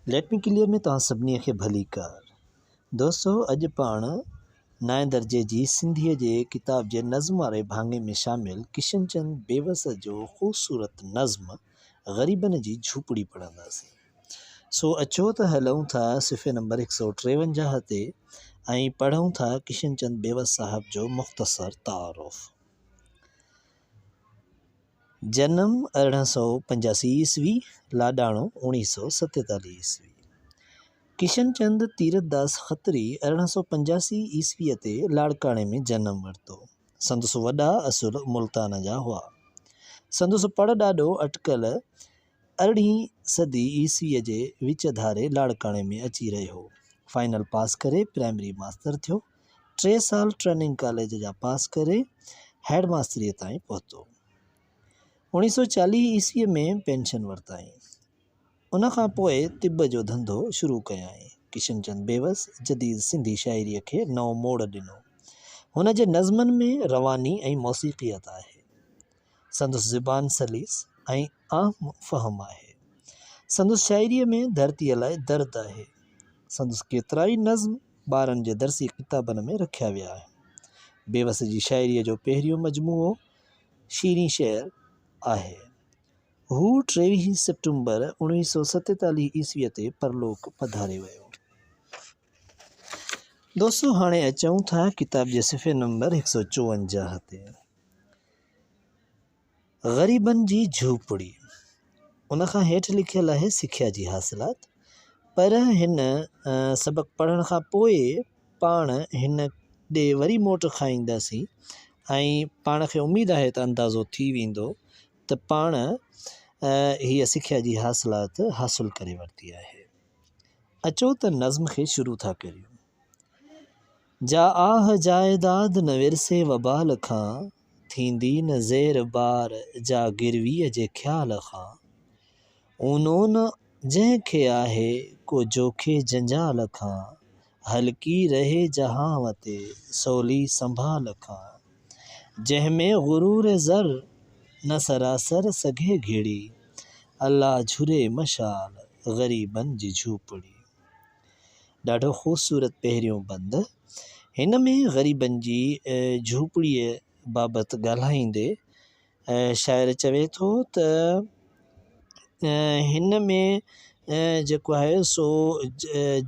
Let me clear में तव्हां सभिनी खे भली कार। दोस्तों, अॼु पाण 9 दर्जे जी सिंधीअ जे किताब जे नज़्म वारे भाङे में शामिल किशन चंद बेवस जो ख़ूबसूरत नज़्म ग़रीबन जी झूपड़ी पढ़ंदासीं। सो अचो त हलूं था सिफ़े नंबर 153 ते ऐं पढ़ूं था किशन चंद बेवस साहब जो मुख़्तसर तारुफ़। जन्म 1885 ईस्वी, लाॾाणो 1947 ईस्वी। किशन चंद तीरथदास खत्री 1885 ईस्वीअ ते लाड़काणे में जनम वरितो। संदसि वॾा असुल मुल्तान जा हुआ। संदसि पढ़ ॾाढो अटकल 18वीं सदी ईस्वीअ जे विच धारे लाड़काणे में अची रहियो। फाइनल पास करे प्राइमरी मास्तर थियो। 3 साल ट्रेनिंग कॉलेज जा पास करे हेड मास्तरीअ ताईं पहुतो। 1940 ईस्वीअ में पेंशन वरिताईं। उन खां पोइ तिब जो धंधो शुरू कयाईं। किशन चंद बेवस जदीद सिंधी शाइरीअ खे नओं मोड़ ॾिनो। हुन जे नज़्मनि में रवानी ऐं मौसीक़ियत आहे। संदसि ज़ुबान सलीस ऐं आम फ़हम आहे। संदसि शाइरीअ में धरतीअ लाइ दर्द आहे। संदसि केतिरा ई नज़्म ॿारनि जे दर्सी किताबनि में रखिया विया आहिनि। बेवस जी शाइरीअ जो पहिरियों मजमूओ शीरी शेर आहे। हू 23 सितंबर 1947 ईस्वीअ ते परलोक पधारे वियो। दोस्तों, हाणे अचूं था किताब जे सिफ़े नंबर 154 ते। ग़रीबन जी झूपड़ी। उन खां हेठि लिखियल आहे सिख्या जी हासिलात। पर हिन सबक़ पढ़ण खां पोइ पाण हिन ॾे वरी मोट खाईंदासीं ऐं पाण खे उमेदु आहे त अंदाज़ो थी वेंदो त पाण हीअ सिख्या जी हासिलात हासिल करे वरिती आहे। अचो त नज़्म खे शुरू था करियूं। जा आह जाइदाद न विरसे वबाल खां, थींदी न ज़ेर बार जा गिरवीअ जे ख़्याल खां। ऊनो न जंहिंखे आहे को जोखे जंजाल खां, हल्की रहे जहां ते सवली संभाल खां। जंहिंमें गुरूर ज़र न सरासर सघे घिड़ी, अल्लाह झुरे मशाल ग़रीबन जी झूपड़ी। ॾाढो ख़ूबसूरत पहिरियों बंद। हिन में ग़रीबन जी झूपड़ीअ बाबति ॻाल्हाईंदे शाइर चवे थो त हिन में जेको आहे सो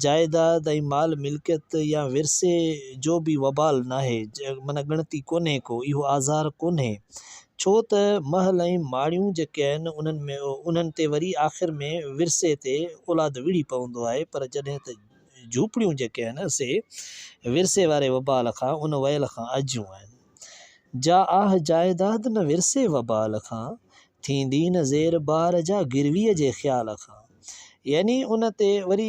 जाइदाद ऐं माल मिल्कियत या विरसे जो बि वबाल नाहे, माना ॻणती कोन्हे को, इहो आज़ार कोन्हे। छो त महल ऐं माड़ियूं जेके आहिनि उन्हनि ते वरी आख़िर में विरसे ते औलाद विड़ी पवंदो आहे। पर जॾहिं त झूपड़ियूं जेके आहिनि से विरसे वारे वबाल खां उन वयल खां अॼियूं आहिनि। जा आह जाइदाद न विरसे वबाल खां, थींदी न ज़ेर बार जा गिरवीअ जे ख़्याल खां। यानी उन ते वरी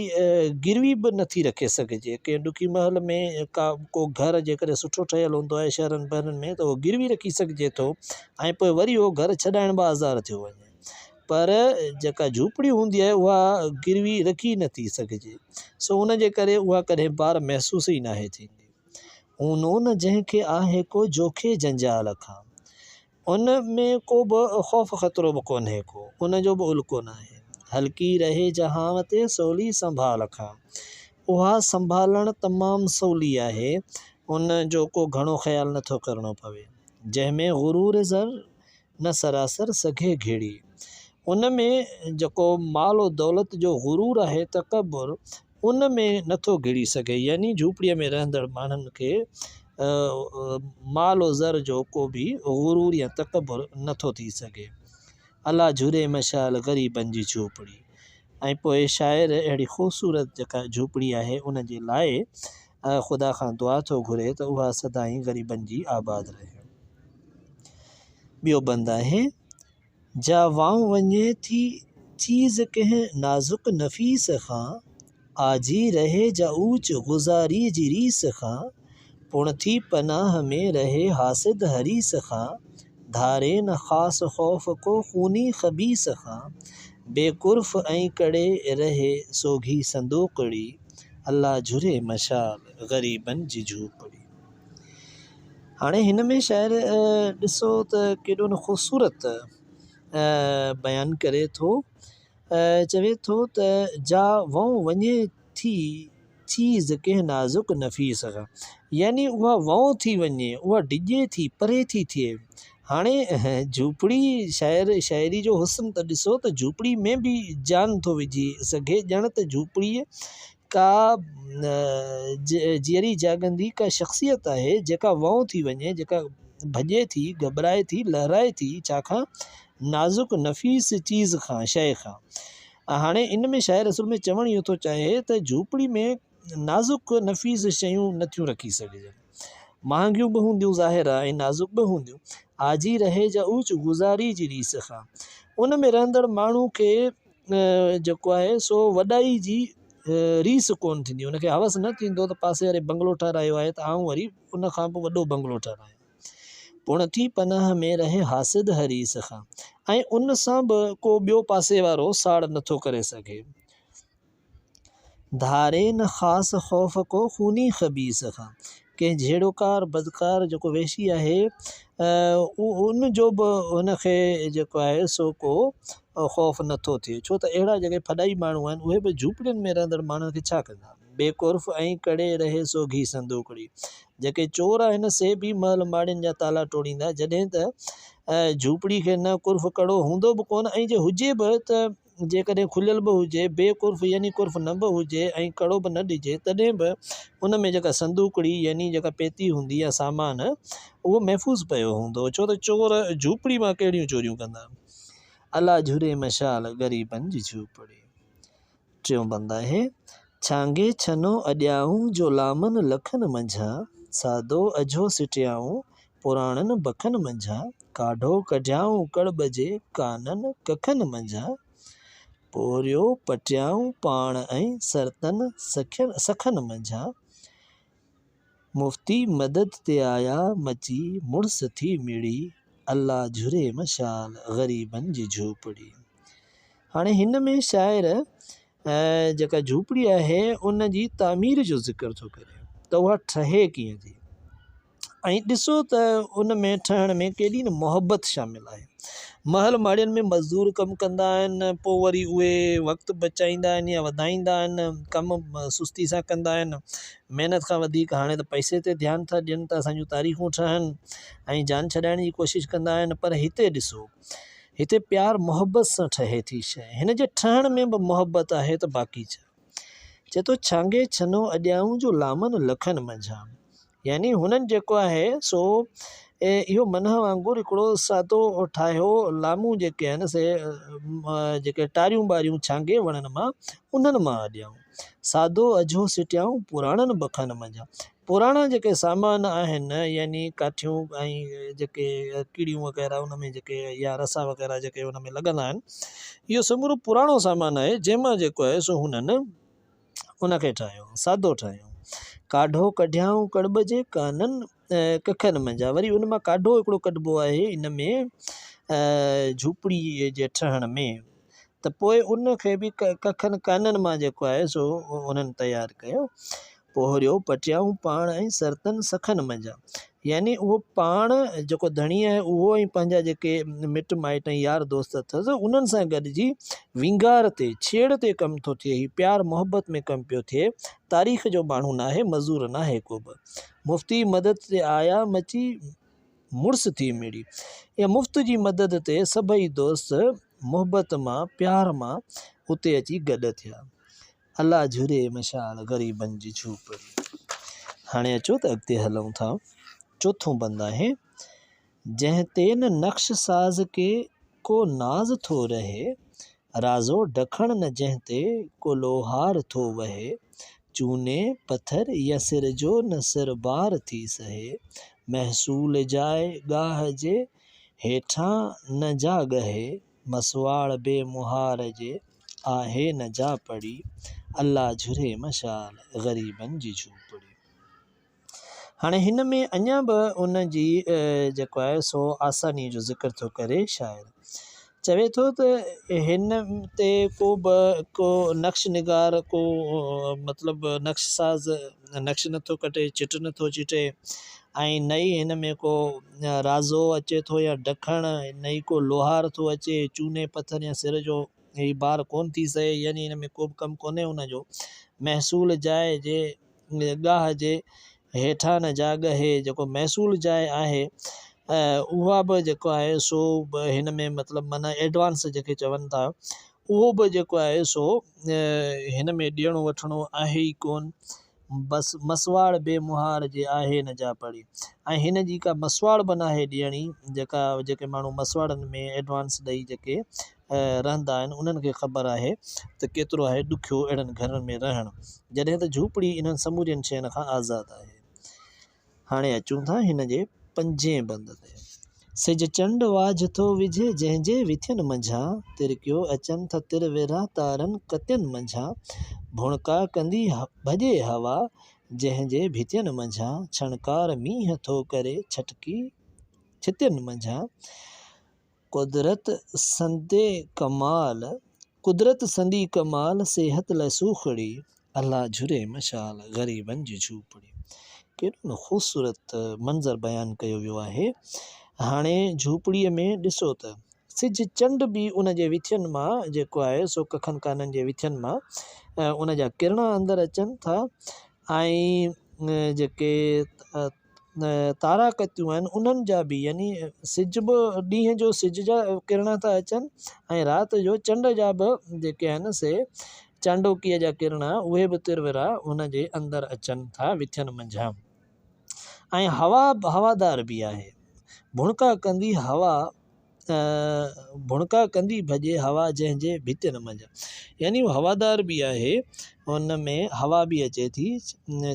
गिरवी बि नथी रखे सघिजे। कंहिं ॾुखी महल में को घर जेकॾहिं सुठो ठहियलु हूंदो आहे शहरनि बहरनि में, त उहो गिरवी रखी सघिजे थो ऐं पोइ वरी उहो घर छॾाइण बि आज़ार थियो वञे। पर जेका झूपड़ी हूंदी आहे उहा गिरवी रखी नथी सघिजे। सो उन जे करे उहा कॾहिं बार महसूस ई नाहे थींदी। ऊनो न जंहिंखे आहे को जोखे जंजाल खां, उन में को बि ख़ौफ़ ख़तरो बि कोन्हे को, उन जो बि उल्को न आहे। हल्की रहे जहां ते सवली संभाल खां, उहा संभालणु तमामु सवली आहे। उन जो को घणो ख़्यालु नथो करिणो पवे। जंहिंमें गुरूर ज़र न सरासर सघे घिड़ी, उन में जेको माल दौलत जो गुरूर आहे, तकबुर, उन में नथो घिड़ी सघे। यानी झूपड़ीअ में रहंदड़ माण्हुनि खे माल ज़र जो को बि गुरूर या तकबुर नथो थी सघे। अल्लाह झुरे मशाल ग़रीबन जी झूपड़ी। ऐं पोइ शाइर अहिड़ी ख़ूबसूरत जेका झूपड़ी आहे उन जे लाइ ख़ुदा खां दुआ थो घुरे त उहा सदाईं ग़रीबन जी आबाद रहे। ॿियो बंद आहे। जा वाऊं वञे थी चीज़ कंहिं नाज़ुक नफ़ीस खां, आजी रहे जा ऊच गुज़ारी जी रीस खां। पुण थी पनाह में रहे हासिद हरीस खां, धारे न ख़ासि ख़ौफ़ को खूनी ख़बीस खां। बेकुर्फ़ ऐं कड़े रहे सोघी संदूकड़ी, अल्लाह झुरे मशाल ग़रीबन जी झूपड़ी। हाणे हिन में शाइर ॾिसो त केॾो न ख़ूबसूरत बयानु करे थो। चवे थो त जा वऊं वञे थी चीज़ कंहिं नाज़ुक नफ़ीस खां, यानी उहा वऊं थी वञे, उहा डिॼे थी, परे थी थिए। हाणे झूपड़ी शाइरी जो हुस्न त ॾिसो त झूपड़ी में बि जान थो विझी सघे, ॼण त झूपड़ीअ का जीअरी जाॻंदी का शख़्सियत आहे जेका वऊं थी वञे, जेका भॼे थी, घबराए थी, लहराए थी, छाखां नाज़ुक नफ़ीस चीज़ खां, शइ खां। हाणे इन में शाइर असुल में चवणु इहो थो चाहे त झूपड़ी में नाज़ुक नफ़ीस शयूं नथियूं रखी सघिजनि, महांगियूं बि हूंदियूं ज़ाहिर आहे ऐं नाज़ुक बि हूंदियूं। आजी रहे जा ऊच गुज़ारी जी रीस खां, उन में रहंदड़ माण्हू खे जेको आहे सो वॾाई जी रीस कोन थींदी, उनखे हवस न थींदो त पासे वारे बंगलो ठारायो आहे त आऊं वरी उन खां बि वॾो बंगलो ठारायां। पुण थी पनाह में रहे हासिद हरीस खां, ऐं उन सां बि को ॿियो पासे वारो साड़ नथो करे सघे। धारे न ख़ासि ख़ौफ़ को खूनी ख़बीस खां, कंहिं झेड़ोकार बदकार जेको वेशी आहे उन जो बि हुनखे जेको आहे सो को ख़ौफ़ नथो थिए, छो त अहिड़ा जेके फॾाई माण्हू आहिनि उहे बि झूपड़ियुनि में रहंदड़ माण्हुनि खे छा कंदा। बेकुर्फ़ ऐं कड़े रहे सो घी संदूकड़ी, जेके चोर आहिनि से बि महल माड़ियुनि जा ताला टोड़ींदा, जॾहिं त झूपड़ी खे न कुर्फ़ कड़ो हूंदो बि कोन, ऐं जे हुजे बि त जेकॾहिं खुलियल बि हुजे, बेकुर्फ़ यानी कुर्फ़ न बि हुजे ऐं कड़ो बि न ॾिजे, तॾहिं बि उन में जेका संदूकड़ी यानी जेका पेती हूंदी आहे सामान, उहो महफ़ूज़ पियो हूंदो, छो त चोर झूपड़ी मां कहिड़ियूं चोरियूं कंदा। अला झुरे मशाल ग़रीबनि जी झूपड़ी। टियों बंदि आहे छांगे छनो अॼाऊं जो लामन लखनि मंझां, सादो अझो सिटियाऊं पुराणनि बखनि मंझां, काढो कढियाऊं कड़ब जे काननि कखनि मंझां, पोरियो पटियाऊं पाण ऐं सरतन सखनि मंझां, मुफ़्ती मदद ते आया मची मुड़स थी मिड़ी, अल्लाह झुरे मशाल ग़रीबनि जी झूपड़ी। हाणे हिन में शाइर जेका झूपड़ी आहे उन जी तामीर जो ज़िक्र थो करे त उहा ठहे कीअं थी, ऐं ॾिसो त उन में ठहण में केॾी न मोहबत शामिल आहे। महल माड़ियुनि में मज़दूर कमु कंदा आहिनि, पोइ वरी उहे वक़्तु बचाईंदा आहिनि या वधाईंदा आहिनि, कमु सुस्ती सां कंदा आहिनि, महिनत खां वधीक हाणे त पैसे ते ध्यानु था ॾियनि त असांजूं तारीख़ूं ठहनि ऐं जान छॾाइण जी कोशिशि कंदा आहिनि। पर हिते ॾिसो, हिते प्यार मोहबत सां ठहे थी शइ, हिन जे ठहण में बि मोहबत आहे त बाक़ी छा। चए थो छांगे छनो अॼाऊं जो लामन लखनि मंझां, यानी हुननि जेको आहे सो इहो मन वांगुरु हिकिड़ो सादो ठाहियो लामूं जेके आहिनि से जेके टारियूं ॿारियूं छांगे वणनि मां उन्हनि मां अॼाऊं, सादो अझो सिटियाऊं पुराणनि बखनि मंझां, पुराणा जेके सामान आहिनि यानी काठियूं ऐं जेके कीड़ियूं वग़ैरह उन में जेके या रसा वग़ैरह जेके उन में लॻंदा आहिनि, इहो समूरो पुराणो सामान आहे जंहिंमां जेको आहे सो हुननि उनखे ठाहियो, सादो ठाहियो। काढो कढियाऊं कड़ब जे काननि कखनि मंझां, वरी उन मां काढो हिकिड़ो कढिबो आहे इन में झूपड़ी जे ठहण में, त पोइ उनखे बि कखनि काननि मां जेको आहे सो उन्हनि तयारु कयो। पोरियो पटियाऊं पाण ऐं सरतन सखनि मंझां, यानी उहो पाण जेको धणी आहे उहो ऐं पंहिंजा जेके मिट माइट ऐं यार दोस्त अथसि उन्हनि सां गॾिजी विंगार ते छेड़ ते कमु थो थिए, हीउ प्यार मोहबत में कमु पियो थिए, तारीख़ जो माण्हू न आहे, मज़दूर न आहे को बि। मुफ़्ती मदद ते आया मची मुड़स थी मिड़ी, या मुफ़्त जी मदद ते सभई दोस्त मोहबत मां प्यार मां उते अची गॾु थिया। अल्लाह झुरे मशाल ग़रीबनि जी झूपड़ी। हाणे अचो त अॻिते हलूं था। चोथों बंदि आहे जंहिं ते न नक्श साज़ के को नाज़ थो रहे, राज़ो ढखण न जंहिं ते को लोहार थो वहे, चूने पत्थर या सिर जो न सिर बार थी सहे, महसूल जाए गाह जे हेठां न जा गहे, मसवाड़ बेमुहार जे आहे न जा पड़ी, अल्लाह झुरे मशाल ग़रीबनि जी झूपड़ी। हाणे हिन में अञा बि उन जी जेको आहे सो आसानी जो ज़िक्र थो करे शाइर, चवे थो त हिन ते को नक्श निगार को मतिलबु नक्श साज़ नक्श नथो कटे, चिट नथो चिटे, ऐं नई हिन में को राज़ो अचे थो या ढखण, नई को लोहार थो अचे, चूने पत्थर या सिर जो ही बार कोन थी सहे, यानी हिन में को बि कमु कोन्हे हुनजो। महसूल जाइ जे गाह जे हेठां न जाग हे, जेको महसूल जाइ आहे उहा बि जेको आहे सो हिन में मतिलबु माना एडवांस जेके चवनि था उहो बि जेको आहे सो हिन में ॾियणो वठिणो आहे ई कोन। बसि मसवाड़ बेमुहार जे आहे न जा पड़ी, ऐं हिन जी का मसवाड़ बि नाहे ॾियणी, जेके माण्हू मसवाड़नि में एडवांस ॾेई जेके रहंदा आहिनि उन्हनि खे ख़बर आहे त केतिरो आहे ॾुखियो अहिड़नि घरनि में रहणु, जॾहिं त झूपड़ी इन्हनि समूरियुनि शयुनि खां आज़ादु आहे। हाणे अचूं था हिन जे 5 बंद ते। सिज चंड वाझ थो विझे जंहिंजे विथियनि मंझां, तिरकियो अचनि था तिर वेरा तारनि कतियनि मंझां, भुणका कंदी भॼे हवा जंहिंजे भितियनि मंझां, छणकार मींहं थो करे छटकी छितियनि मंझां, कुदरत संदी कमाल सेहत लाइ सूखड़ी, अल्लाह झुरे मशाल ग़रीबनि जी झूपड़ी। केॾो न ख़ूबसूरत मंज़र बयानु कयो वियो आहे। हाणे झूपड़ीअ में ॾिसो त सिज चंड बि उन जे विथियनि मां जेको आहे सो कखनि काननि जे विथियनि मां उन जा किरण अंदरि अचनि था, ऐं जेके तारा कतियूं आहिनि उन्हनि जा बि, यानी सिज बि ॾींहं जो सिज जा किरण था अचनि ऐं राति जो चंड जा बि जेके आहिनि से चांडोकीअ जा किरण उहे बि तिरविरा हुन जे अंदरि अचनि था विथियनि मंझां। ऐं हवादार बि आहे, भुणका कंदी भॼे हवा जंहिंजे भितियनि मंझां, यानी हवादार बि आहे, हुन में हवा बि अचे थी,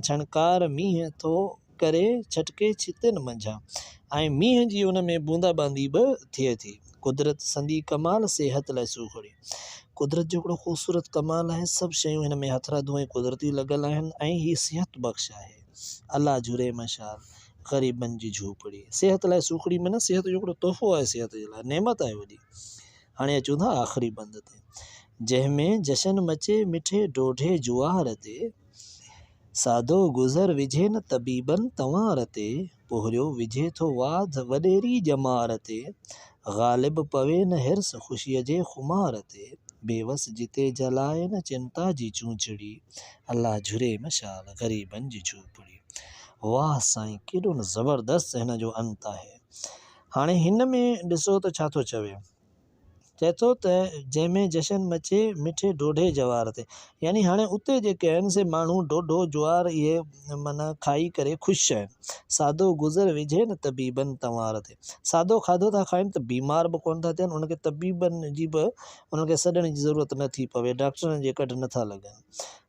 छणकार मींहं थो करे छटके छितियनि मंझां, ऐं मींहं जी उन में बूंदाबांदी बि थिए थी। कुदरत संदी कमाल सेहत लाइ सूखड़ी, कुदरत जो हिकिड़ो ख़ूबसूरत कमाल आहे, सभु शयूं हिन में हथरा धुएं कुदरती लॻल आहिनि ऐं हीअ सिहत बख़्श आहे। अल्लाह झुरे मशाल ग़रीबनि जी झूपड़ी, सेहत लाइ सूखड़ी माना सिहत जो हिकिड़ो तोहफ़ो आहे, सिहत जे लाइ नेमत आहे वॾी। हाणे अचूं था आख़िरी बंद ते। जंहिंमें जशन मचे मिठे ढोढे जुआर ते, सादो गुज़र विझे न तबीबनि तंवार ते, पोहरियो विझे थो वाध वॾेरी जमार ते, ग़ालिब पवे न हिर्स ख़ुशीअ जे खुमार ते, बेवस जिते जलाए न चिंता जी चूंचड़ी, अल्लाह झुरे मशाल ग़रीबनि जी झूपड़ी। वाह साईं, केॾो न ज़बरदस्त हिन जो अंत आहे। हाणे हिन में ॾिसो त छा थो चए थो त जंहिंमें जशन मचे मिठे ढोढे जवार ते, यानी हाणे उते जेके आहिनि से माण्हू ढोढो ज्वार इहे माना खाई करे ख़ुशि आहिनि। सादो गुज़र विझे न तबीबनि तंवार ते, सादो खाधो था खाइनि त बीमार बि कोन था थियनि, उनखे तबीबनि जी बि उनखे सॾण जी ज़रूरत नथी पवे, डॉक्टरनि जे कढ नथा लॻनि।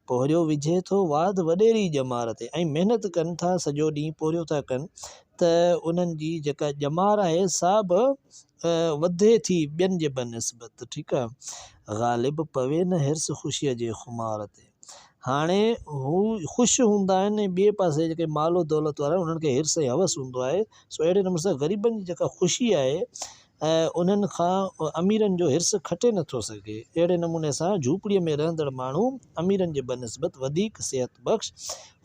पोहरियो विझे थो वाध वॾेरी ॼमार ते, ऐं महिनत कनि था सॼो ॾींहुं पोरियो था कनि त उन्हनि जी जेका ॼमार आहे सा बि वधे थी ॿियनि जे बनिस्बत, ठीकु आहे। ग़ालिब पवे न हिर्स ख़ुशीअ जे खुमार ते, हाणे हू ख़ुशि हूंदा आहिनि ऐं ॿिए पासे जेके मालो दौलत वारा उन्हनि खे हिर्स ऐं हवस हूंदो आहे। सो अहिड़े नमूने सां ग़रीबनि जी जेका ख़ुशी आहे उन्हनि खां अमीरनि जो हिर्स खटे नथो सघे। अहिड़े नमूने सां झूपड़ीअ में रहंदड़ माण्हू अमीरनि जे बनिस्बत वधीक सेहत बख़्श,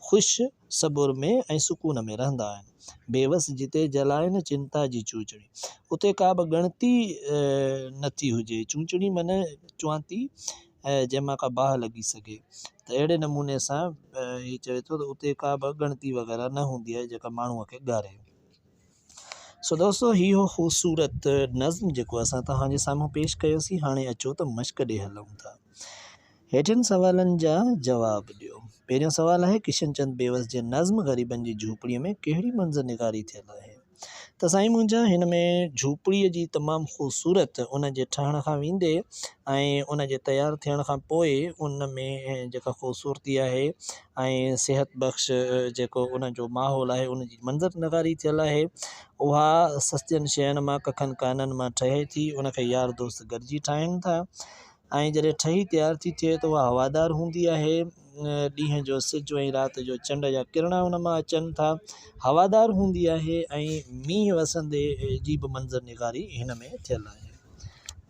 ख़ुशि सबुर में ऐं सुकून में रहंदा आहिनि। बेवस जिते जलाए न चिंता जी चूचड़ी, उते का बि ॻणती नथी हुजे, चूचड़ी माना चुआंती जंहिंमां का बाहि लॻी सघे, त अहिड़े नमूने सां हीअ चवे थो त उते का बि ॻणती वग़ैरह न हूंदी आहे जेका माण्हूअ खे ॻारे। सो दोस्तो इहो ख़ूबसूरत नज़्म जेको असां तव्हांजे साम्हूं पेश कयोसीं। हाणे अचो त मश्क ॾे हलूं था। हेठिन सवालनि जा जवाब ॾियो। पहिरियों सवाल आहे किशन चंद बेवस जे नज़्म ग़रीबनि जी झूपड़ीअ में कहिड़ी मंज़र निगारी थियल आहे? त साईं मुंहिंजा हिन में झूपड़ीअ जी तमामु ख़ूबसूरत उन जे ठहण खां वेंदे ऐं उन जे तयारु थियण खां पोइ उन में जेका ख़ूबसूरती आहे ऐं सेहत बख़्श जेको उन जो माहौल आहे उन जी मंज़र निगारी थियल आहे, उहा सस्तनि शयुनि मां कखनि काननि मां ठहे थी। उनखे यार दोस्त गॾिजी ठाहिनि था ऐं जॾहिं ठही तयारु थी थिए त उहा हवादार हूंदी आहे। ॾींहं जो सिज ऐं राति जो चंड जा किरण उन मां अचनि था, हवादार हूंदी आहे ऐं मींहुं वसंदे जी बि मंज़र निगारी हिन में थियल आहे।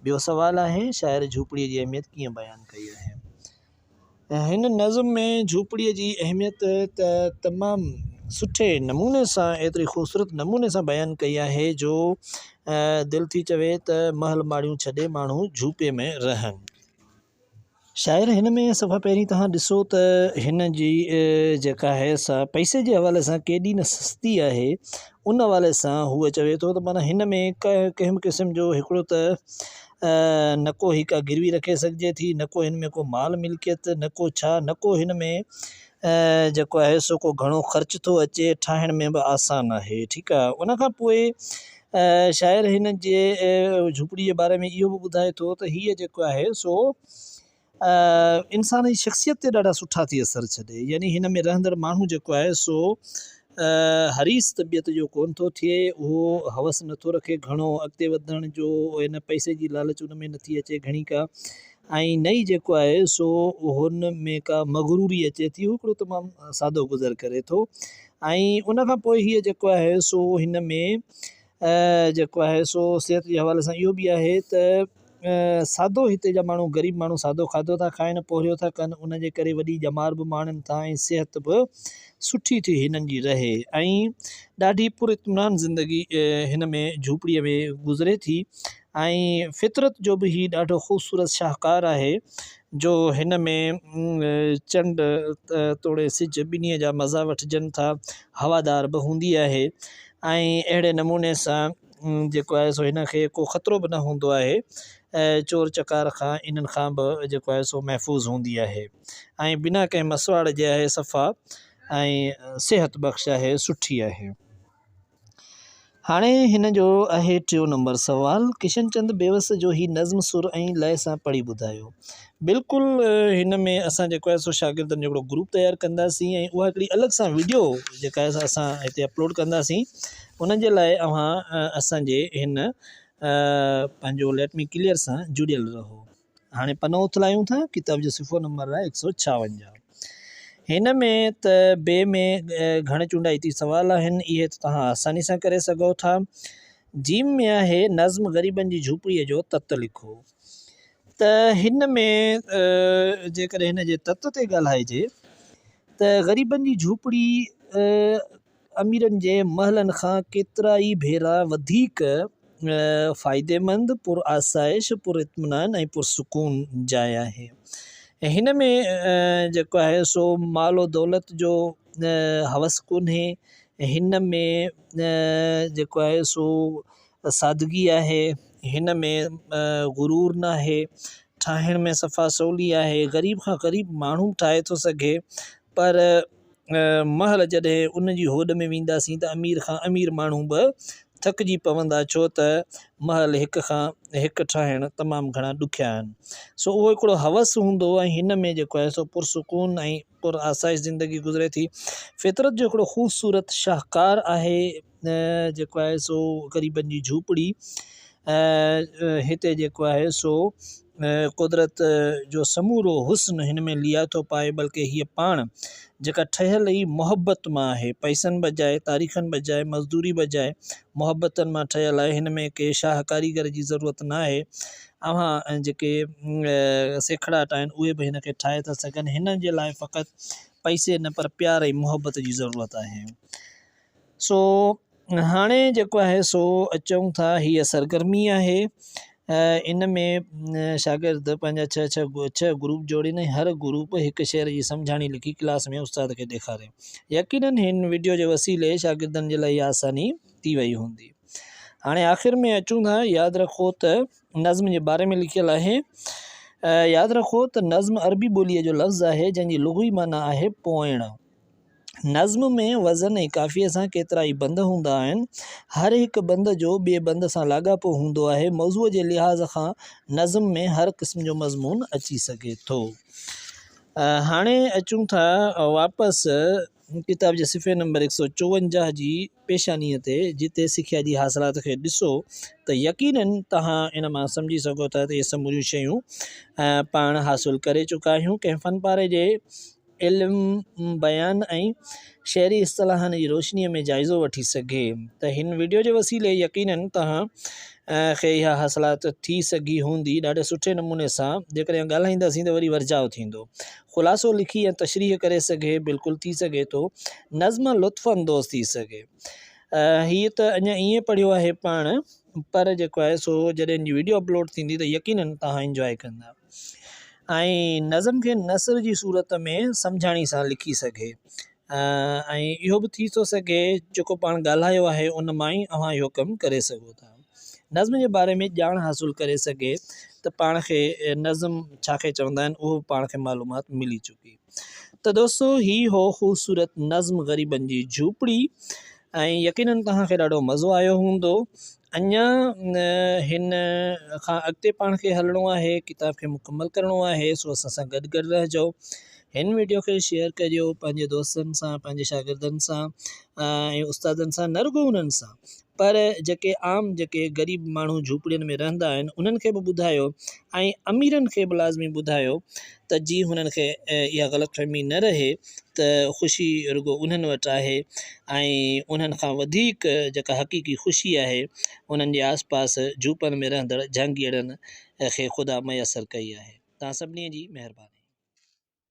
ॿियो सवाल आहे शाइर झूपड़ीअ जी अहमियत कीअं बयानु कई आहे? हिन नज़्म में झूपड़ीअ जी अहमियत त तमामु सुठे नमूने सां, एतिरी ख़ूबसूरत नमूने सां बयानु कई आहे जो दिलि थी चवे त महल माड़ियूं छॾे माण्हू झूपे में रहनि। शाइर हिन में सफ़ा पहिरीं तव्हां ॾिसो त हिन जी जेका आहे सा पैसे जे हवाले सां केॾी न सस्ती आहे उन हवाले सां हूअ चवे थो त माना हिन में कंहिं बि क़िस्म जो हिकिड़ो त न को ही का गिरवी रखे सघिजे थी, न को हिन में को माल मिल्कियत, न को छा, न को हिन में जेको आहे सो को घणो ख़र्च थो अचे, ठाहिण में बि आसान आहे। ठीकु आहे। उन खां पोइ शाइर हिन जे झूपड़ी जे बारे में इहो बि ॿुधाए थो त हीअ जेको आहे सो इंसान जी शख़्सियत ते ॾाढा सुठा थी असरु छॾे। यानी हिन में रहंदड़ माण्हू जेको आहे सो हरीस तबियत जो कोन थो थिए, उहो हवस नथो रखे घणो अॻिते वधण जो, हिन पैसे जी लालच उन में नथी अचे घणी का, ऐं नई जेको आहे सो हुन में का मगरूरी अचे थी, हू हिकिड़ो तमामु सादो गुज़र करे थो। ऐं उन खां पोइ हीअ जेको आहे सो हिन में जेको आहे सो सिहत जे हवाले सां इहो बि आहे त सादो हिते जा माण्हू ग़रीब माण्हू सादो खाधो था खाइनि, पोरियो था कनि, उन जे करे वॾी ॼमार बि माणनि था ऐं सिहत बि सुठी थी हिननि जी रहे, ऐं ॾाढी पुरइत्मिनान ज़िंदगी हिन में झूपड़ीअ में गुज़रे थी। ऐं फितरत जो बि ही ॾाढो ख़ूबसूरत शाहकार आहे जो हिन में चंड तोड़े सिज ॿिन्हीअ जा मज़ा वठिजनि था, हवादार बि हूंदी आहे, ऐं अहिड़े नमूने सां जेको आहे सो हिन खे को ख़तरो बि न हूंदो आहे, चोर चकार खां इन्हनि खां बि जेको आहे सो महफ़ूज़ हूंदी आहे, ऐं बिना कंहिं मसवाड़ जे आहे सफ़ा ऐं सिहत बख़्श आहे, सुठी आहे। हाणे हिन जो आहे 3 नंबर सवाल, किशन चंद बेवस जो ही नज़्म सुर ऐं लय सां पढ़ी ॿुधायो। बिल्कुलु हिन में असां जेको आहे सो शागिर्दनि जो हिकिड़ो ग्रुप तयारु कंदासीं, ऐं उहा हिकिड़ी अलॻि सां वीडियो जेका आहे असां हिते अपलोड कंदासीं। उन जे लाइ असांजे हिन पंहिंजो लेट मी क्लियर सां जुड़ियल रहो। हाणे पनो उथलायूं था, किताब जो सिफ़ो नंबर आहे 156। हिन में त ॿिए में घण चूंडाईती सुवाल आहिनि, इहे त तव्हां आसानी सां करे सघो था। जीम में आहे नज़्म ग़रीबनि जी झूपड़ीअ जो तत लिखो। त हिन में जेकॾहिं हिन जे तत ते ॻाल्हाइजे त ग़रीबनि जी झूपड़ी अमीरनि जे महलनि खां केतिरा ई भेरा वधीक फ़ाइदेमंद, पुर आसाइश, पुर इत्मिनान ऐं पुरसुकून जाइ आहे। हिन में जेको आहे सो मालो दौलत जो हवस कोन्हे, हिन में जेको आहे सो सादगी आहे, हिन में गुरूर न आहे, ठाहिण में सफ़ा सवली आहे, ग़रीब खां ग़रीब माण्हू ठाहे थो सघे, पर महल जॾहिं उन जी होॾ में वेंदासीं त अमीर खां अमीर माण्हू बि थकिजी पवंदा, छो त महल हिक खां हिकु ठाहिण तमामु घणा ॾुखिया आहिनि। सो उहो हिकिड़ो हवस हूंदो, ऐं हिन में जेको आहे सो पुरसुकून ऐं पुर आसाइश ज़िंदगी गुज़रे थी। फितरत जो हिकिड़ो ख़ूबसूरत शाहकार आहे जेको आहे सो ग़रीबनि जी झूपड़ी। हिते जेको आहे सो कुदरत जो समूरो हुस्न हिन में लिया थो पाए, बल्कि हीअ पाण जेका ठहियल ई मोहब्बत मां आहे, पैसनि बजाए, तारीख़नि बजाए, मज़दूरी बजाए मोहब्बतनि मां ठहियल आहे। हिन में के शाह कारीगर जी ज़रूरत न आहे, अव्हां जेके सेखड़ाट आहिनि उहे बि हिन खे ठाहे था सघनि। हिन जे लाइ फ़क़ति पैसे न पर प्यार ऐं मोहब्बत जी ज़रूरत आहे। सो हाणे जेको आहे सो अचूं था, हीअ सरगर्मी आहे। इन में शागिर्द पंहिंजा छह ग्रुप जोड़ीनि, हर ग्रुप हिकु शेर जी सम्झाणी लिखी क्लास में उस्ताद खे ॾेखारे। यकीनन हिन वीडियो जे वसीले शागिर्दनि जे लाइ आसानी थी वई हूंदी। हाणे आख़िर में अचूं था, यादि रखो त नज़्म जे बारे में लिखियल आहे। यादि रखो त नज़्म अरबी ॿोलीअ जो लफ़्ज़ आहे जंहिंजी लुग़वी माना आहे पोइण। नज़्म में वज़न ऐं काफ़िय सां केतिरा ई बंद हूंदा आहिनि। हर हिकु बंद जो ॿिए बंद सां लाॻापो हूंदो आहे। मौज़ूअ जे लिहाज़ खां नज़्म में हर क़िस्म जो मज़मून अची सघे थो। हाणे अचूं था वापसि किताब जे सिफ़े नंबर 154 जी पेशानीअ ते, जिते सिखिया जी हासिलात खे ॾिसो त यकीनन तव्हां इन मां सम्झी सघो था त इहे सभु शयूं पाण हासिलु करे चुका आहियूं। कंहिं फ़न पारे जे इल्म बयान ऐं शहरी इस्तलाहनि जी रोशनीअ में जाइज़ो वठी सघे त हिन वीडियो जे वसीले यकीनन तव्हां खे इहा हासिलात थी सघी हूंदी ॾाढे सुठे नमूने सां। जेकॾहिं ॻाल्हाईंदासीं त वरी वर्जाउ थींदो। ख़ुलासो लिखी ऐं तशरीह करे सघे, बिल्कुलु थी सघे थो। नज़्म लुत्फ़ अंदोज़ थी सघे। हीअ त अञा ईअं पढ़ियो आहे पाण, पर जेको आहे सो जॾहिं जी वीडियो अपलोड थींदी त यकीनन तव्हां इंजॉय कंदा। ऐं नज़म खे नसर जी सूरत में सम्झाणी सां लिखी सघे। ऐं इहो बि थी थो सघे जेको पाण ॻाल्हायो आहे उन मां ई अव्हां इहो कमु करे सघो था। नज़म जे बारे में ॼाण हासिलु करे सघे त पाण खे नज़म छा खे चवंदा आहिनि उहो पाण खे मालूमात मिली चुकी। त दोस्तो ही हो ख़ूबसूरत नज़म ग़रीबनि जी झूपड़ी ऐं यकीनन तव्हांखे ॾाढो मज़ो आयो हूंदो। अञा हिन खां अॻिते पाण खे हलणो आहे, किताब खे मुकमल करिणो आहे, सो असां सां गॾु रहिजो। हिन वीडियो खे शेयर करियो पंहिंजे दोस्तनि सां, पंहिंजे शागिर्दनि सां ऐं उस्तादनि सां, न रुगो उन्हनि सां पर जेके ग़रीब माण्हू झूपड़ियुनि में रहंदा आहिनि उन्हनि खे बि ॿुधायो ऐं अमीरनि खे बि लाज़मी ॿुधायो त जीअं हुननि खे इहा ग़लतफ़हमी न रहे त ख़ुशी रुगो उन्हनि वटि आहे ऐं उन्हनि खां वधीक जेका हक़ीक़ी ख़ुशी आहे उन्हनि जे आसपास झूपनि में रहंदड़ जहांगीरनि खे ख़ुदा मयसरु कई आहे। तव्हां सभिनी जी महिरबानी।